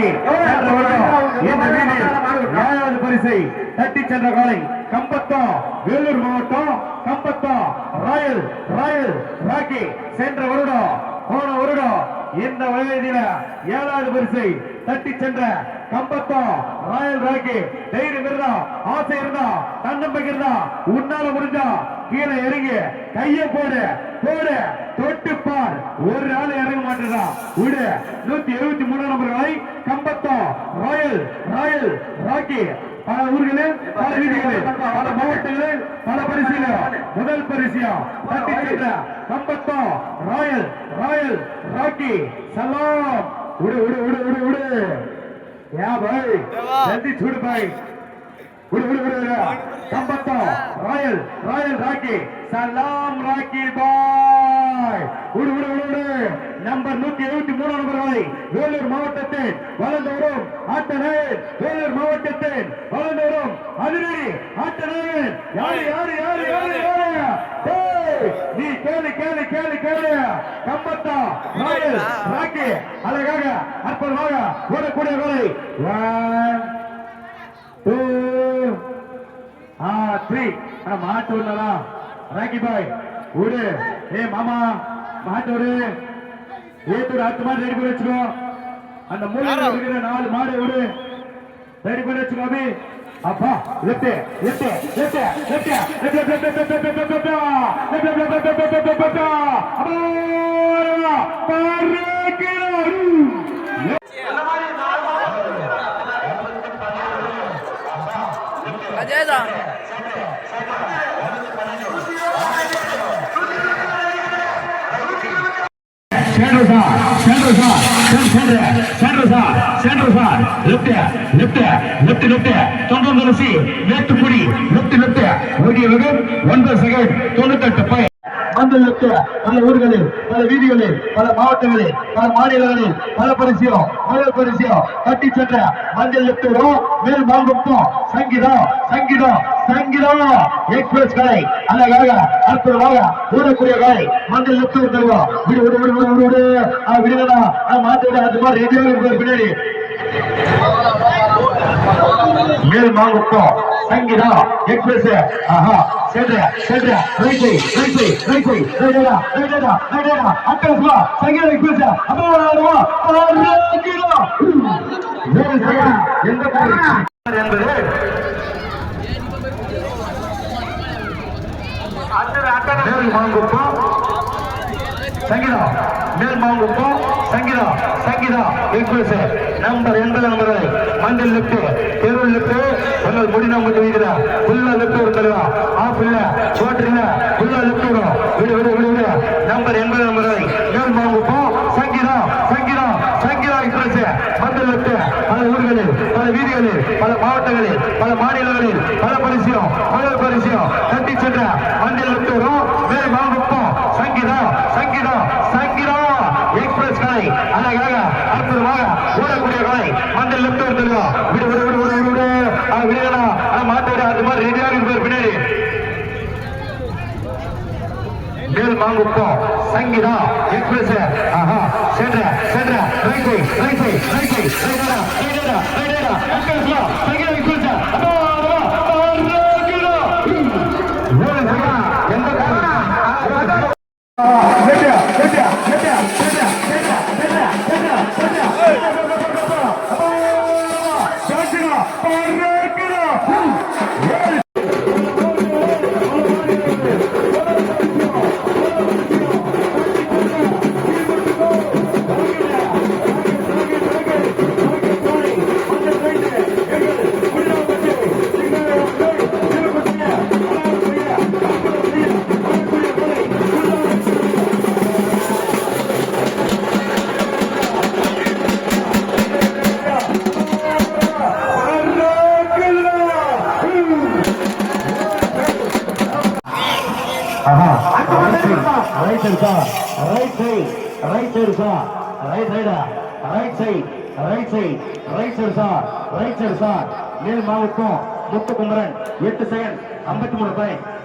ராக்கி ஏழாவது பரிசை தட்டி சென்ற காலை கம்பத்தா வேலூர் மாவட்டம் கம்பத்தா ராயல் ராயல் ராக்கி சென்ற வருடம் போன வருடம் இந்த வயதில ஏழாவது பரிசை தட்டி சென்ற கம்பத்தா ராயல் ராக்கி தைரியம் இருந்தா ஆசை இருந்தா தன்னம்பிக்கை இருந்தா உன்னால முடிஞ்சா கீழே இறங்கி கைய போடு போடு தொட்டு பார் ஒரு நாள் இறங்க மாட்டேதா விடு 173 நம்பர்களை கம்பத்தா ராயல் ராயல் ராக்கி பல ஊர்களில் பல வீதிகளில் பல மாவட்டங்களில் பல பரிசில முதல் பரிசியா தட்டி சென்ற கம்பத்தா ராயல் ராயல் ராக்கி சலாம் உடு உடு உடு உடு உடு या भाई जल्दी छोड़ भाई उड़ उड़ उड़ कंबत्ता रॉयल रॉयल राकी सलाम राकी भाई उड़ उड़ उड़ नंबर 173 நம்பர்களை வேலூர் மாவட்டத்தில் வளர்ந்தவரும் ஆட்டநாயகன் வேலூர் மாவட்டத்தில் வளர்ந்தவரும் அதிரடி ஆட்டநாயகன் யாரு யாரு யாரு யாரு யாரு நீ கேளு கேளு கேளு கேளு கம்பத்தா ராயல் ராக்கி அழகாக அற்புதமாக ஓடக்கூடிய வேலை 1 2 3 மாட்டு விடலா ராக்கி பாய் விடு ஏ மாமா மாட்டு விடு ஏத்தோட 10 மாடு ரெடி பண்ணி வச்சுக்கோ அந்த மூலையில இருக்கிற 4 மாடு விடு ரெடி பண்ணி வச்சுக்கோ அபி அப்பா லெஃப்ட் லெஃப்ட் லெஃப்ட் லெஃப்ட் அஜேதா மேட்டுக்குடி பல ஊர்களில் பல வீதிகளில் பல மாவட்டங்களில் பல மாநிலங்களில் பல பரிசியம் முதல் பரிசியம் தட்டி சென்ற மஞ்சள் லெப்டோ மேல் மாங்குப்பம் சங்கீதம் சங்கீதம் சங்கீதம் எக்ஸ்பிரஸ் கடை அழகாக அற்புதமாக ஓடக்கூடிய கடை மஞ்சள் லெப்டோ தருவா விடு விடு விடு விடு விடு விடுங்கடா மாத்தோட அது மாதிரி ரெடியாக இருப்பார் பின்னாடி மேல் மாங்குப்பம் சங்கீதம் எக்ஸ்பிரஸ் ஆஹா சென்ற சென்ற right side right side right side ரைடா ரைடா ரைடா அட்டஸ்வா சங்கீதம் எக்ஸ்பிரஸ் அப்போ வரவா கிலோ மேல் சைடு எந்த என்பது மேல் மாங்குப்பம் சங்கீதம் மேல் மாங்குப்பம் சங்கீதம் சங்கீதம் எக்ஸ்பிரஸ் நம்பர் 80 நம்பர் மஞ்சள் லிப்ட் தெருள் லிப்ட் உங்கள் முடினா முடி வீடுதா ஃபுல்லா லிப்ட் வருதா ஆஃப் இல்ல சோட்டர் இல்ல ஃபுல்லா லிப்ட் வரும் விடு விடு விடு விடு நம்பர் 80 நம்பர் மேல் மாங்குப்பம் சங்கீதம் சங்கீதம் சங்கீதம் எக்ஸ்பிரஸ் மஞ்சள் லிப்ட் பல ஊர்களில் பல வீதிகளில் பல மாவட்டங்களில் பல மாநிலங்களில் பல பரிசியம் முதல் பரிசியம் தட்டி சென்ற மஞ்சள் லிப்ட் வரும் மேல் மாங்குப்பம் சங்கீதம் சங்கீதம் சங்கீதம் எக்ஸ்பிரஸ் கடை அழகாக அற்புதமாக ஓடக்கூடிய கடை மஞ்சள் லெப்ட் வருதா விடு விடு விடு விடு விடு விடுங்கடா மாத்தோட அது மாதிரி ரெடியாக இருப்பார் பின்னாடி மேல் மாங்குப்பம் சங்கீதா எக்ஸ்பிரஸ் ஆஹா சென்ற சென்ற right side right side right side ரைடா ரைடா ரைடா அக்கா சங்கீதா எக்ஸ்பிரஸ் அப்போ கிலோ எந்த மேல் மாவட்டம் முத்துக்குமரன் 8 செகண்ட் 53